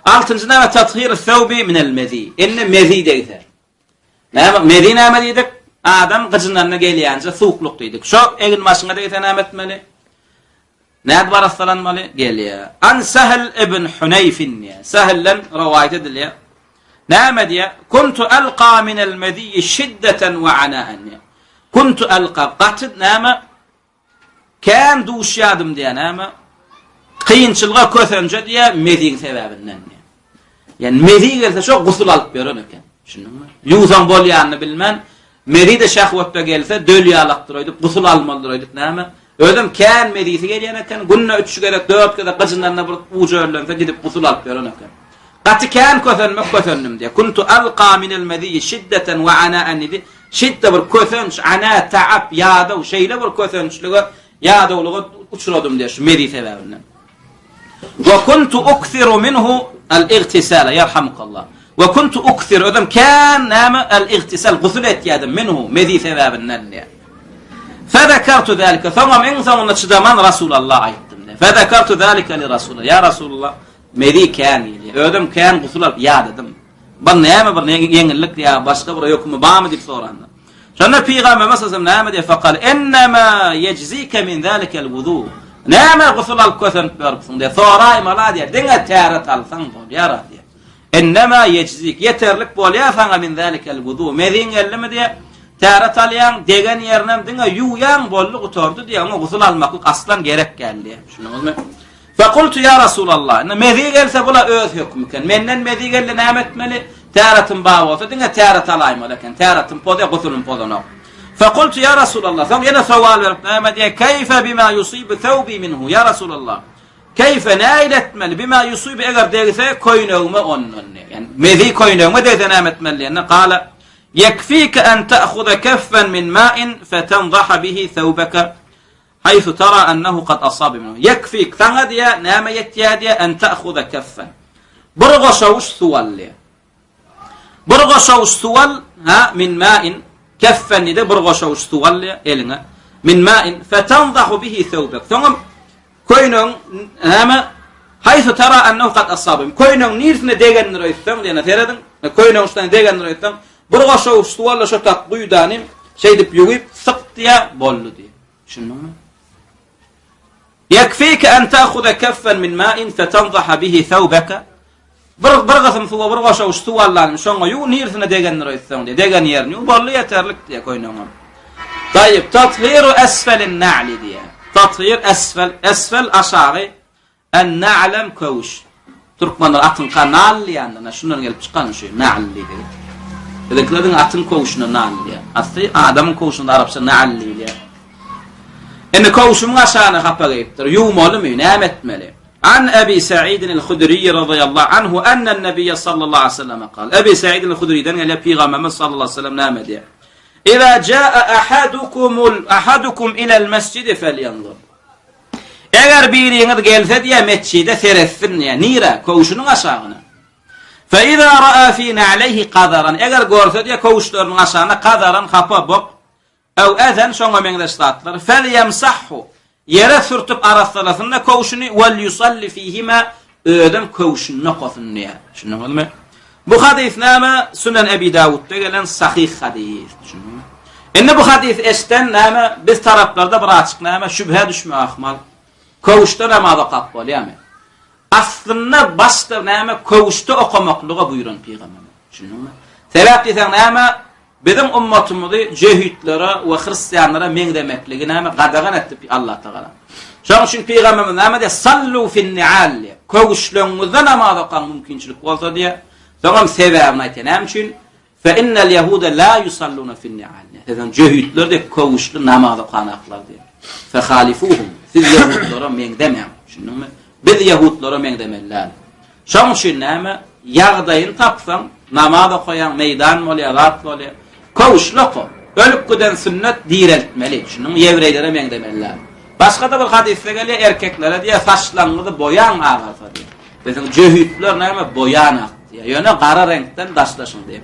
A: 6-njy näme tathhir thawbi min al-mezi. Enne mezi diýler. Näme mezi näme diýdik? Adam gyjynlaryna gelýänçe suwukluk diýdik. Şo egin maşyna diýsen näme etmeli? Näde barasalanmaly? Gelýär. An Sahl ibn Hunayf. Sahlan rivayet edilýär. Näme diýär? Kuntu alqa min al-mezi shiddatan wa ana'an. Kuntu alqa qatid näme? Kan duşýadym diýär näme? Kıyınçılığa kösence diye mezin sebebinden. Yani mezi gelse çok gusul alıp görün eken. Düşündün mü? Yuzan bolyanını bilmen. Mezi de şahvatta gelse dölye alaktırıydık, gusul almalıydık näme? Ödüm kan mezisi geliyen eken. Günne 3 gerek 4 gerek kızınlarına bir ucu örlense gidip gusul alıp görün eken. Katı kan kösönüm diye. Kuntu alqa minel meziyi şiddeten ve ana'an idi. Şiddet bir kösönç, ana, ta'ab, yağda, şeyle bir kösönçlüğü, yağdavlığı uçuradım diye şu mezi sebebinden. وكنت أكثر منه الاغتسال يرحمك الله وكنت أكثر أدم كان نام الاغتسال غسلت يادم منه مذي ثواب النن فذكرت ذلك ثم من ثم نشدمان رسول الله عيتم فذكرت ذلك لرسول يا رسول الله مذي كان أدم كان غسلت يادم بل نام بل ينلك يا başka bura yok mu bağ mı deyip sorandı. Sonra Peygamber mesajım nâme diye fakal ennema yeczike min zâlikel vudu. Näme gusul al-kösen berpsin diye soray mala diye diňe täret alsaň bolýar diye. Ennema yeczik yeterlik bolýar saňa min zalikel wudu. Mezin gelme diye täret alýan degen ýerinem diňe ýuýan bolly gutordy diye ama gusul almaklyk aslan gerek geldi. Şunuňyzmy? Faqultu ya Rasulullah. Mezi gelse bula öz hökmüken. Menden mezi gelse näme etmeli? Täretim baý bolsa diňe täret alaýma leken täretim poda gusulum podana. فقلت يا رسول الله ثم ينا سوال برنامج كيف بما يصيب ثوبي منه يا رسول الله كيف نايلت مل بما يصيب اگر دغسه كوينوما اونن يعني مذي كوينوما دزنامت مل لان قال يكفيك ان تاخذ كفا من ماء فتنضح به ثوبك حيث ترى انه قد اصاب منه يكفيك ثغديا نام يتياديا ان تاخذ كفا برغشوش سوال ها من ماء كفن ده برغشو استوال إلنا من ماء فتنضح به ثوبك ثم كوينون هما حيث ترى أنه قد أصابهم كوينو نيرثنا ديغن رأيتهم لأن تردن كوينو اشتان ديغن رأيتهم برغشو استوالا شو تقوي دانم şeyde büyüyüp sıktıya bollu diye. Şunu mu? يكفيك أن تأخذ كفا من ماء فتنضح به ثوبك برغثم ثوا برغشو استوالا شو يو نيرثنا ديغن رأيتهم ديغن يرنيو bollu yeterlik diye koyunum. طيب تطهير أسفل النعل diye. تطهير أسفل aşağı النعلم كوش Türkmenler atın kanal yanına şundan gelip çıkan şey na'alli dedi. Dediklerin atın koğuşuna na'alli. Aslı adamın koğuşunda Arapça na'alli diye. En koğuşun aşağına kapayıptır. Yumalı mı? Ne etmeli? An Ebi Sa'id el-Hudri radıyallahu anhu enne Nebiye sallallahu aleyhi ve sellem kal. Ebi Sa'id el-Hudri'den gelen Peygamberimiz sallallahu aleyhi ve sellem ne diyor? İza caa ahadukum ila'l mescid felyanzur. Eğer biriniz gelse diye mescide seretsin ya nira koğuşunun aşağına. Fe iza ra'a fi na'aleyhi qadaran eğer görse diye koğuşlarının aşağına qadaran kapı bok ev ezen şoňa meňdeşlatlar felyamsahhu yere sürtüp araslarında koğuşunu vel yusalli fihima ödem koğuşuna qosun diye. Şunu bilme. Bu hadis nama Sunan Ebi Davud'da gelen sahih hadis. Enne bu hadis esten nama biz taraflarda bir açık nama şübhe düşme ahmal. Koğuşta namaza kapalı yani. Aslında başta nama koğuşta okumaklığa buyuran Peygamberimiz. Şunu mu? Selat desen nama bizim ümmetimizi cehütlere ve Hristiyanlara men demekliği nama qadağan etti Allah Teala. Şoň üçin Peygamberimiz nama de sallu fin ni'al. Koğuşlarınızda namaza kılmak mümkinçilik bolsa diye. Soňam sebäbini aýtýan. Näme üçin? Fe innel yahuda la yusalluna fin ni'al. Eden cehütler de koğuşlu namaza qanaklar diye. Fe halifuhum. Siz yahudlara men demem. Şunu mu? Biz yahudlara men demeller. Şoň üçin näme? Ýagdaýyny tapsam, namaza goýan meýdan bolýar, rat bolýar. Koğuşluk. Ölüp giden sünnet diriltmeli. Şunu mu? Ýewreýlere men demeller. Başga da bir hadisde gelýär erkeklere diye saçlaryňyzy boyan agasa diye. Bizim cehütler näme boyanak diye. Ýöne qara renkden daşlaşyň diye.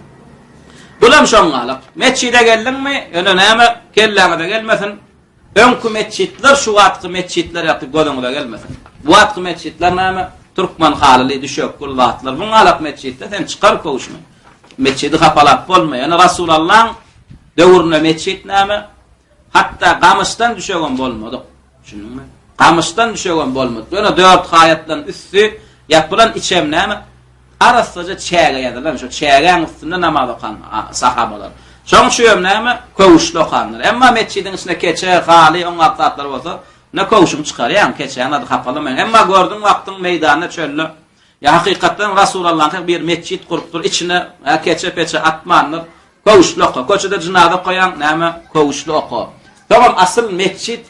A: Bulam şoňalyk. Mescide geldinmi? Ýöne näme kelläňe gelmesin. Öňkü mescitler şu wagtky mescitler ýaty gözüňe gelmesin. Bu wagtky mescitler näme? Türkmen halyly düşük kullatlar. Bu alak mescitde sen çıkar koğuşma. Mescidi kapalap bolmaýar. Ýani Rasulullah döwründe mescit näme? Hatta gamışdan düşegen bolmady. Şunuňmy? Gamışdan düşegen bolmady. Ýöne 4 hayatdan üstü ýapylan içem näme? Arasaca çäge ýadylar. Şu çägeň üstünde namaz okan sahabalar. Şoň şuýam näme? Koğuşda okanlar. Emma mescidin içine keçe, haly, on atlatlar bolsa, ne koğuşum çıkar ýa-ni keçäň ady kapalamaýan. Emma gördüm wagtyň meýdanyna çölle. Ya hakikaten Rasulullah bir mescit kurup içine keçe peçe atmanlar. Koğuşda oka. Koçada jinaza goýan näme? Koğuşda oka. Tamam asıl mescit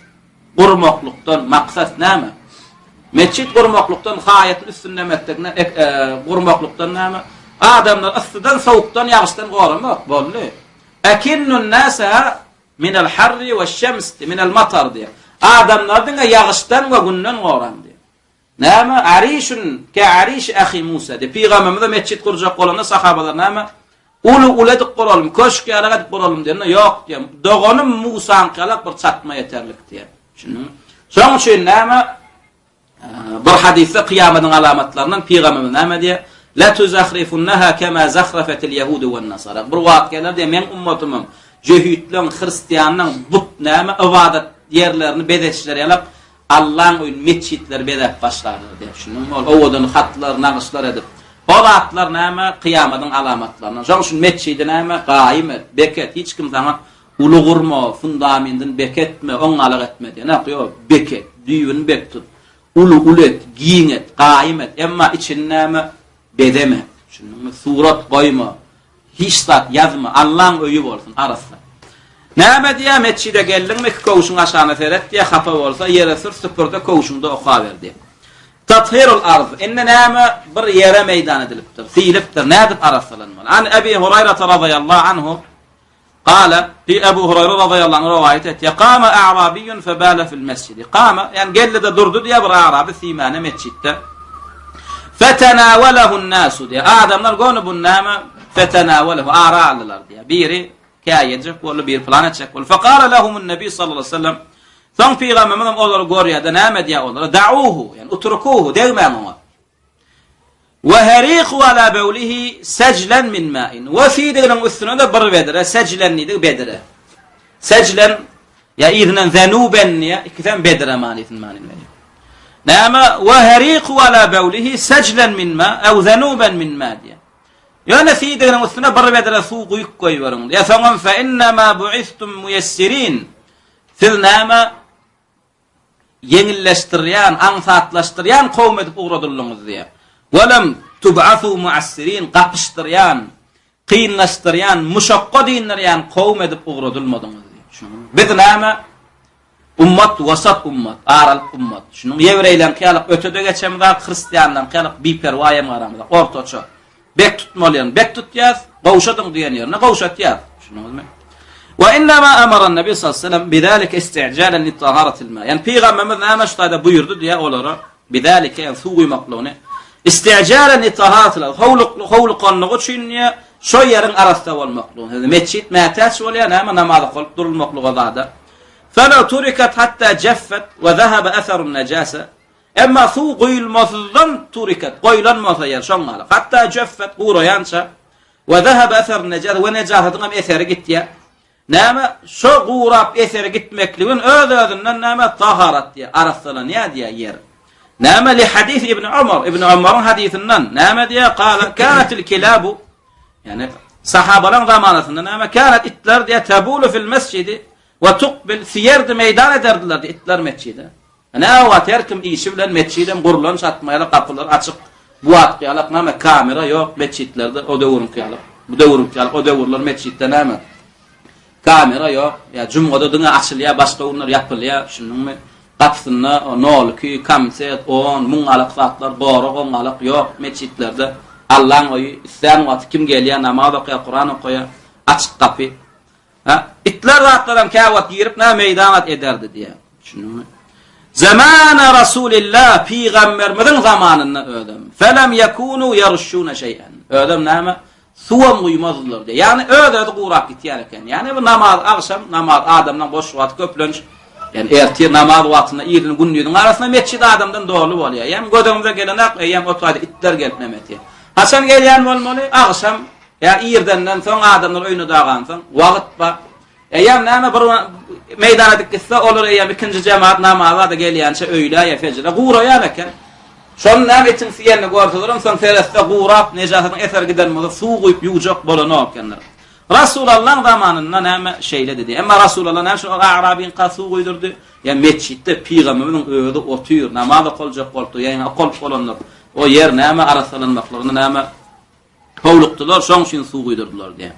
A: gurmaklukdan maksat näme? Mescit gurmaklukdan hayatın üstünde mettekne gurmaklukdan näme? Adamlar astydan sowukdan ýagşydan goramak bolly. Akinnun nasa min al-harri weş-şems min al-matar diye. Adamlardan ýagşydan we günden goran diye. Näme? Arişun ka ariş ahi Musa diye. Peygamberimiz mescit kurjak bolanda sahabalar näme? Uladyk goralım, köşk ýaragat goralım diýende ýok diýem. Dogonym Musa'ň kalak bir çatma ýeterlik diýer. Şunu. Şoň üçin näme? Bir hadisde kıyamatyň alamatlarynyň Peygamberimiz näme diýer? La tuzahrifunnaha kema zahrafat al-yahud wan-nasara. Bir wagtlar diýer men ummatymyň cehütleň, Hristiýanyň but näme ibadat ýerlerini bedeşler ýalap Allah'ın oyun mescitler bedep başlardı diýer. Şunu owadan hatlar, nagyslar edip Olatlar näme kıyamatın alamatlarına. Şoň üçin mescidi näme gaýym et, beket hiç kim sana ulu gurma, fundamentin beketme, oňalyk etme diýen. Näme beket, düýün bek tut. Ulu ulet, giýin et, gaýym et. Emma için näme bedeme. Şunu surat goýma. Hiç zat ýazma. Allah'ın öýü bolsun arasy. Näme diýär mescide geldinmi koğuşun aşağına seret diye hapa bolsa yere sür süpürde koğuşunda oka verdi. Tathirul arz. Inne näme bir yere meýdan edilipdir. Silipdir. Nädip arasalanmaly. An Ebi Hurayra radıyallahu anhu قال في أبو هريرة رضي الله عنه روايته قام أعرابي فبال في المسجد. قام يعني قال ده durdu diye bir Arabi simane mescitte. فتناوله الناس diye. Adamlar gonu bu näme فتناوله arallar diye. Biri kayecek, wala bir plan edecek. Faqala lahum an-nabi sallallahu aleyhi ve sellem Son peygamberimiz onları gorýar-da näme diýär onlara? Da'uhu, yani utrukuhu degmäň ona. Ve hariqu ala bawlihi sajlan min ma'in. Ve fi deginin üstüne de bir bedre, sajlan nidir bedre. Sajlan ya idnen zanuben ya ikiden bedre manisin manin veriyor. Näme ve hariqu ala bawlihi sajlan min ma aw zanuban min ma diye. Yani fi deginin üstüne bir bedre su quyup koyuyorun. Ya falan fa inna ma bu'istum muyassirin. Siz näme yengilleştirýän, ansatlaşdyrýan kowm edip uğradylyňyz diye. Welem tub'asu mu'assirin qapışdyrýan, qiyinlaşdyrýan, muşakka dinlerýän kowm edip uğradylmadyňyz diye. Biz näme ummat wasat ummat, aral ummat. Şunu ýewreýler kýalyk ötede geçemizler, hristiýanlar kýalyk biperwaýa garamyzda, ortaça. Bek tutmalyan, bek tutýas, gowşadyň diýen ýerine gowşatýar. Şunuňyzmy? Ve innama amara an-nabi sallallahu aleyhi ve sellem bizalika isti'jalan li taharatil ma. Yani peygamberimiz näme şeýle buyurdy diye olara bizalika yani suwy maklune isti'jalan li taharatil hawluqanlygy üçin şo ýerin arasynda bolmaklun. Hadi mescit mätäç bolýar näme namaz kılıp durulmaklygy zada. Fala turikat hatta jaffat ve zahaba atharun najasa. Emma su goýulmasdan turikat goýlanmasa ýer şoňaly. Hatta jaffat gurayança ve zahaba atharun najasa ve najasatyň eseri gitdi. Näme şo gurap eseri gitmekligin öz-özünden näme taharat diye arasynda näme diye yer. Näme li hadis İbn Umar, İbn Umar'ın hadisinden näme diye qala kanatil kilabu yani sahabaların zamanında näme kanat itler diye tabulu fil mescidi ve tuqbil siyerdi meydan ederdiler diye itler mescide. Näme wagt herkim işi bilen mesciden gurulan satmaýaly kapylar açyk. Bu wagtda näme kamera ýok mescitlerde o döwrün kýalyk. Bu döwrün kýalyk o döwrler mescitde näme kamera yok ya cumada dına açılya başka onlar yapılya şunun kapsınna nolki kamset on mungalık saatlar doğru ongalık yok mescitlerde Allah'ın oyu isteyen vakit kim geliyor namaz okuya Kur'an okuya açık kapı ha itler rahatlaran kavat girip ne meydanat ederdi diye şunun zamana Rasulillah peygamberimizin zamanında ödem felem yakunu yarşuna şey'en ödem näme suwam uymazlar diye. Yani öyle gurak gitýärken. Yani bu namaz akşam namaz adamdan boş wagt köplenç. Yani erti namaz wagtyna ýerini günlüğüň arasynda mescid adamdan dolu bolýar. Yani gödüňize gelen ak ýa oturady itler gelmemeti. Hasan gelýän bolmaly akşam ya ýerdenden soň adamlar öýüne dagan soň wagt ba. Ýa näme bir meýdana dikse olur ýa ikinji jemaat namaza da gelýänçe öýle ýa fejre guraýarken. Şon näme için siýerni görselerem soň fereste gurap nejasatyň eser gidenmede suw goýup ýuwjak bolanok kenler. Rasulullah zamanında näme şeýle dedi. Emma Rasulullah näme şu Arabin qasuw goýdurdy. Ya mescitde peýgamberimiň öýde otyr, namaz kıljak boldy. Ýani akol bolanlar. O yer näme arasalanmaklaryny näme howlukdylar, şoň üçin suw goýdurdylar diye.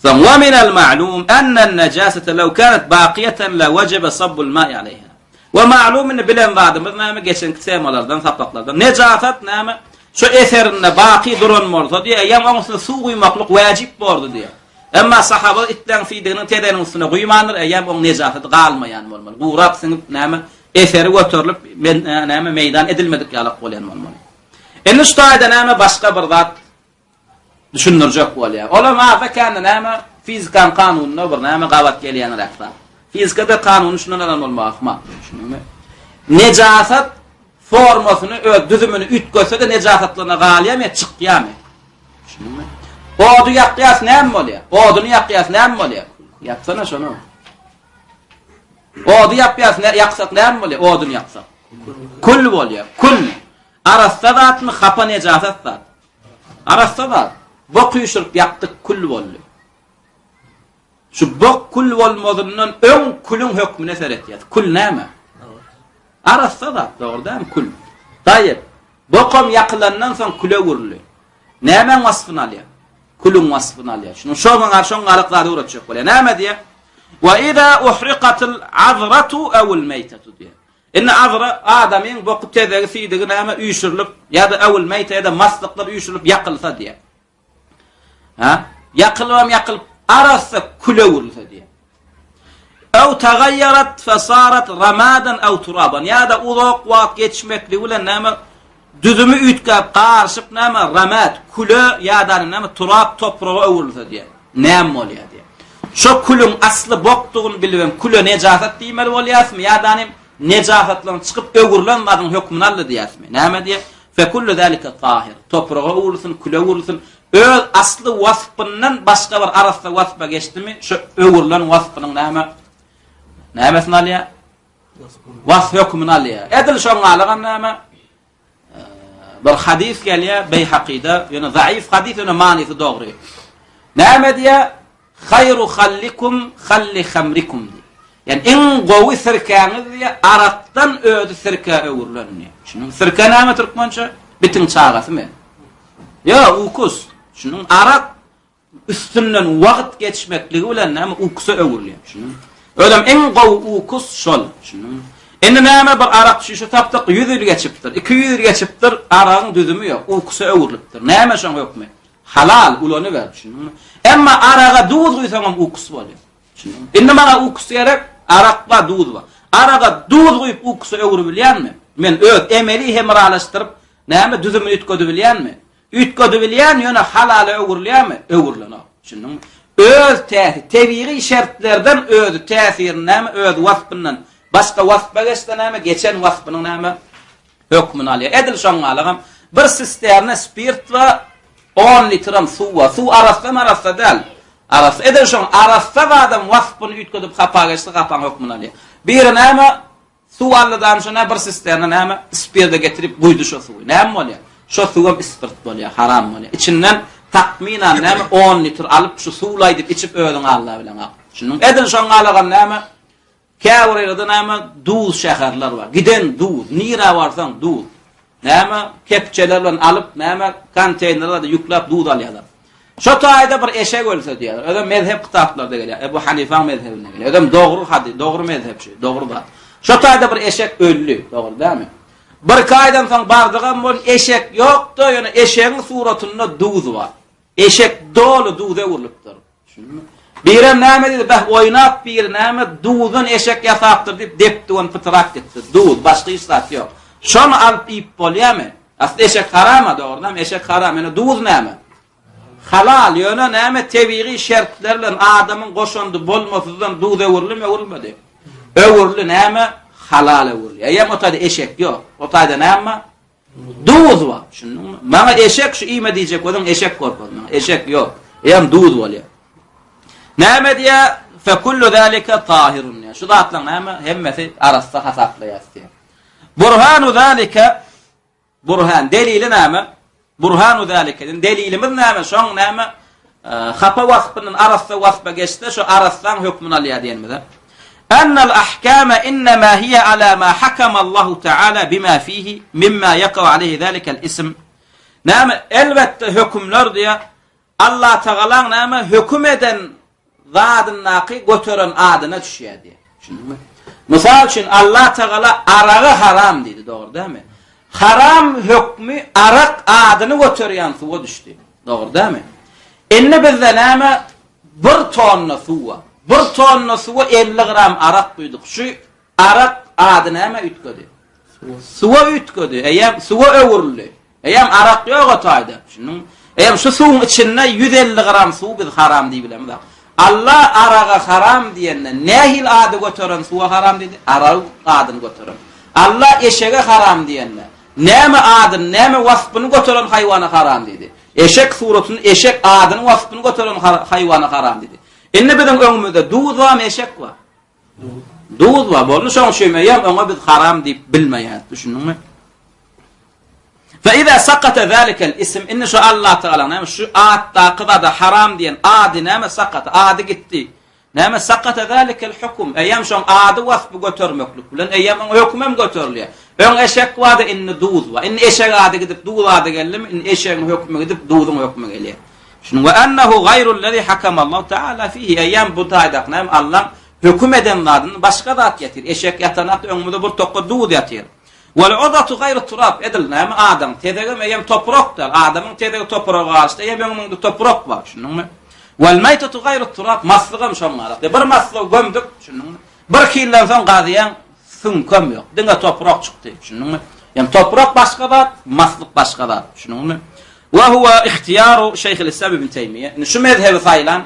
A: Wa min al-ma'lum anna an-najasata law kanat baqiyatan la wajaba sabbu al-ma'i 'alayha. Ve ma'lumun bilen vadımız näme geçen semalardan sapaklardan nejasat näme şu eserinde baqi duranmorsa diye ýam oňusyna suw guýmaklyk wajib boldy diye. Emma sahaba itlen fiýdigini tedenin üstüne guýmandyr, ýam oň nejasaty galmaýan bolmaly. Gurap siňip näme eseri götürilip näme meýdan edilmedik ýalyk bolýan bolmaly. Eni şu taýda näme başga bir zat düşündirjek bolýar. Ola ma kan näme fizikan kanunyna bir näme gawat gelýän rakda. Fizikada kanunu şundan olmakma. Nejasat formasını düzümünü ütgöse de nejasatlarına galiyam çıkýamy. Şunu. Odu ýakýas näme bolýar? Oduny ýakýas näme bolýar? Ýaksana şonu. Odu ýakýas ýaksak näme bolýar? Oduny ýaksak. Kul bolýar. Kul. Arasda zatmy hapa nejasat zat. Arasda zat. Bok ýüşürip ýakdyk kul bolýar. Şu bok kul bolmadyndan öň kulun hökmüne seretýär. Kul näme? Arasda da dogrydan kul. Taýyp. Bokom ýakylandan soň kule gurulýar. Näme wasfyny alýar? Kulun wasfyny alýar. Şunu şoňa garşyň galyklary uratjak bolýar. Näme diýär? Wa idha uhriqatil azratu aw al maytatu diýär. Inna azra adamyň bokup tezegi fiýdigi näme üýşürilip ýa-da awul mayta ýa-da maslyklar üýşürilip ýakylsa diýär. Ha? Ýakylwam ýakylyp arasda kule vurulsa diye. Ev tagayyarat fesarat ramadan ev turaban. Ya da uzak vakt geçmekli bilen näme düzümü ütgap qarşyp näme ramat kule ya da näme turab toprağa vurulsa diye. Näme bolýar diye. Şo kulun aslı boktuğun bilibem kulü necasat diýmeli bolýasmy ýa-da necasatlaryň çykyp öwürlenmadiň hökmüni aldy diýäsmi. Näme diýe? Fe kullu zalika tahir. Toprağa uğurlusun, küle uğurlusun. Öz aslı vasfından başga bir arasda vasfa geçdimi? Şo öwürlen vasfynyň näme? Nämesini alýar? Vasf hökmüni alýar. Edil şoňa algan näme? Bir hadis gelýär Beyhaqida, ýöne zaif hadis ýöne manysy dogry. Näme diýe? Hayru khallikum khalli khamrikum. Yani en gowy sirkäňiz diýe arakdan öýdi sirkä öwürlenýär. Şunuň sirkä näme türkmençe? Bitin çağasymy? Ya ukus. Şunuň arak üstünden wagt geçmekligi bilen näme ukusy öwürlenýär. Şunuň ödem en gowy ukus şol. Şunuň indi näme bir arak şişe tapdyk 100 ýyl geçipdir. 200 ýyl geçipdir, aragyň düzümi ýok. Ukusy öwürlipdir. Näme şoň hökmi? Halal ulany ber. Şunuň emma araga duz goýsaňam ukus bolýar. Şunuň indi mana ukus gerek, arakla duz bar. Araga duz goýup ukusy öwürip bilýärmi? Men öz emeli hemralaşdyryp näme düzümini ütgödi bilýärmi? Ütgödi bilýän ýöne halal öwürlýärmi? Öwürlenýär. Şunuň öz tebiği şertlerden özü täsirini näme öz wasfyndan başga wasfa geçse näme geçen wasfynyň näme hökmüni alýar. Edil şoňa alagam bir sisterne spirt we 10 litram suwa, suw arasda däl. Arasda edil şoň arasda adam wasfyny ütgödüp hapa geçse hapan hökmüni alýar. Bir näme suw aldan şona bir sisterne näme spirde getirip guýdy şo suwy. Näme bolýar? Şo suw spirt bolýar, haram bolýar. İçinden takminan näme 10 litr alıp şu suwlaýdyp içip öýüň Allah bilen ak. Şunuň edil şoňa alagan näme käwreýärde näme duz şäherler bar. Giden duz, nira barsaň duz. Näme kepçeler bilen alıp näme konteynerlerde ýüklep duz alýarlar. Şo taýda bir eşek ölse diýerler. Ödem mezhep kitaplarda gelýär. Ebu Hanifa mezhebine gelýär. Ödem dogry hadis, dogry mezhepçi, dogry da. Şo taýda bir eşek öldü, dogry dämi? Bir kaýdan soň bardygam bol eşek ýokdy, ýöne eşegiň suratynda duz bar. Eşek dolu duze urlupdyr. Şunuňmy? Birem näme dedi? Bah oýnap bir näme duzun eşek ýasapdyr diýip depdiň pytrak etdi. Duz başga islat ýok. Şonu alyp ip bolýarmy? Asly eşek harama dogrydan eşek haram. Ýöne duz näme? Halal ýöne näme tebiği şertler bilen adamyň goşandy bolmasyzdan duz öwürlüme öwürmedi. Öwürlü näme? Halal öwürlü. Ýa-da otada eşek ýok. Otada näme? Duz var. Şunuňmy? Maňa eşek şu ime diýjek bolan eşek gorpar. Eşek ýok. Ýam duz bolýar. Näme diýe? Fe kullu zalika tahirun. Şu zatlaň näme? Hemmesi arasda hasaplaýar. Burhanu zalika burhan delili näme? Burhanu zalika delilimiz näme? Şoň näme? Hapa wasfynyň arasda wasfa geçse şu arasdan hökmüni alýar diýenmiz. أن الأحكام إنما هي على ما حكم الله تعالى بما فيه مما يقع عليه ذلك الاسم. نعم elbette hükümler diye Allah Teala näme hüküm eden zatın naqi götüren adyna düşýär diye. Şunuňmy? Mysal üçin Allah Teala aragy haram dedi, dogry dämi? Haram hükmü arak adyny götürýän suwa düşdi. Dogry dämi? Enne bizde näme bir tonna suwa bir tonna suwa 50 gram arak duyduk. Şu arak adyny näme ütgödi? Suwa ütgödi. Eýem suwa öwürli. Eýem arak ýok ataýda. Şunuň eýem şu suwun içinde 150 gram suw biz haram diýip bilemiz. Allah araga haram diýende nähil ady götüren suwa haram dedi? Arak adyny götüren. Allah eşege haram diýende näme adyny, näme wasfyny götüren haýwana haram dedi. Eşek suratyny, eşek adyny wasfyny götüren haýwana haram dedi. Enne bilen öňümizde duz we eşek bar. Duz bar, bolny şoň şeýmeýär, öňe biz haram diýip bilmeýär, düşündiňmi? Fe iza saqata zalika al-ism inna sha Allah taala näme şu atda qıbada haram diýen ady näme saqata, ady gitdi. Näme saqata zalika al-hukm, eýem şoň ady wasfy götürmeklik bilen eýem hökmem götürilýär. Öň eşek wada inne duz bar. Inne eşek ady gidip duz ady geldim, inne eşegiň hökmü gidip duzyň hökmü gelýär. Şunu ve ennehu gayrul-lezî hakama Teala fihi eyyam bu taýdak näme Allah höküm eden zadyny başga zat getir. Eşek ýatanak öňümde bir tokga duz ýatyr. Wal udatu gayru turab edil näme adam tedege eýem toprakdyr. Adamyň tedege topragy açdy, eýem öňümde toprak bar. Şunuňmy? Wal maytatu gayru turab maslygam şoňarak. Bir maslyg gömdük, şunuňmy? Bir kilden soň gazyň sünkem ýok. Diňe toprak çykdy. Şunuňmy? Ýa toprak başga zat, maslyk başga zat. Şunuňmy? وهو اختيار شيخ الإسلام ابن تيمية. Şu mezhebi sayılan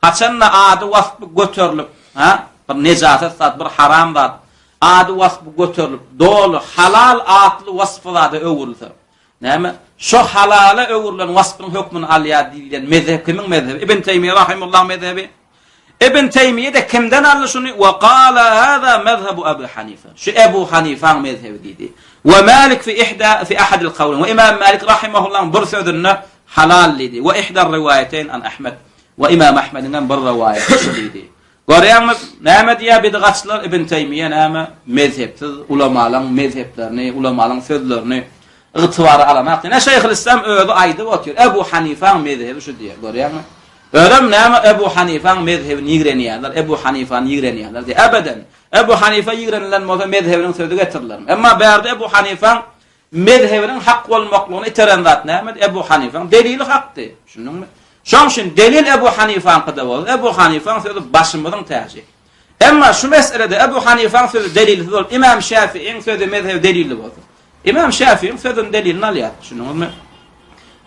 A: Açanna adı wasp götürülüp, ha? Bir necaset zat, bir haram zat. Adı wasp götürülüp, dolu halal atlı wasflarda öwürülse. Näme? Şo halala öwürlen wasfyň hökmüni alýar diýilen mezhep kimin mezhebi? İbn Teymiyye rahimehullah mezhebi. İbn Teymiyye de kimden aldy şunu? Ve qala hada mezhebu Ebu Hanife. Şu Ebu Hanife'ň mezhebi diýdi. Ve Malik fi ahad al-qawlayn. Ve İmam Malik rahimehullah bir sözünde halal diýdi. Ve ihda riwayeteyn an Ahmed. Ve İmam Ahmed'in bir rivayet diýdi. Görýärmi? Näme diýär bidgatçylar İbn Teymiyye näme? Mezhepsiz ulamalaryň mezheplerini, ulamalaryň sözlerini ıtıvarı alamak. Ne Şeyhülislam öýde aýdyp otur. Ebu Hanife'ň mezhebi şu diýär. Görýärmi? Öýdem näme Ebu Hanife'ň mezhebini ýigrenýärler. Ebu Hanife'ni ýigrenýärler. Ebeden Ebu Hanife ýigrenilen bolsa mezhebiniň sözü getirilir. Emma bärde Ebu Hanife'ň mezhebiniň hak bolmaklygyny iteren zat näme? Ebu Hanife'ň delili hakdy. Şunuňmy? Şoň üçin delil Ebu Hanife'ň qada bol. Ebu Hanife'ň sözü başymyzyň täji. Emma şu meselede Ebu Hanife'ň sözü delilsiz bol. İmam Şafii'ň sözü mezhep delilli bolsa. İmam Şafii'ň sözüň delilini alýar. Şunuňmy?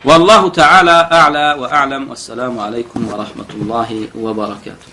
A: Wallahu ta'ala a'la wa a'lam. Wassalamu alaykum wa rahmatullahi wa barakatuh.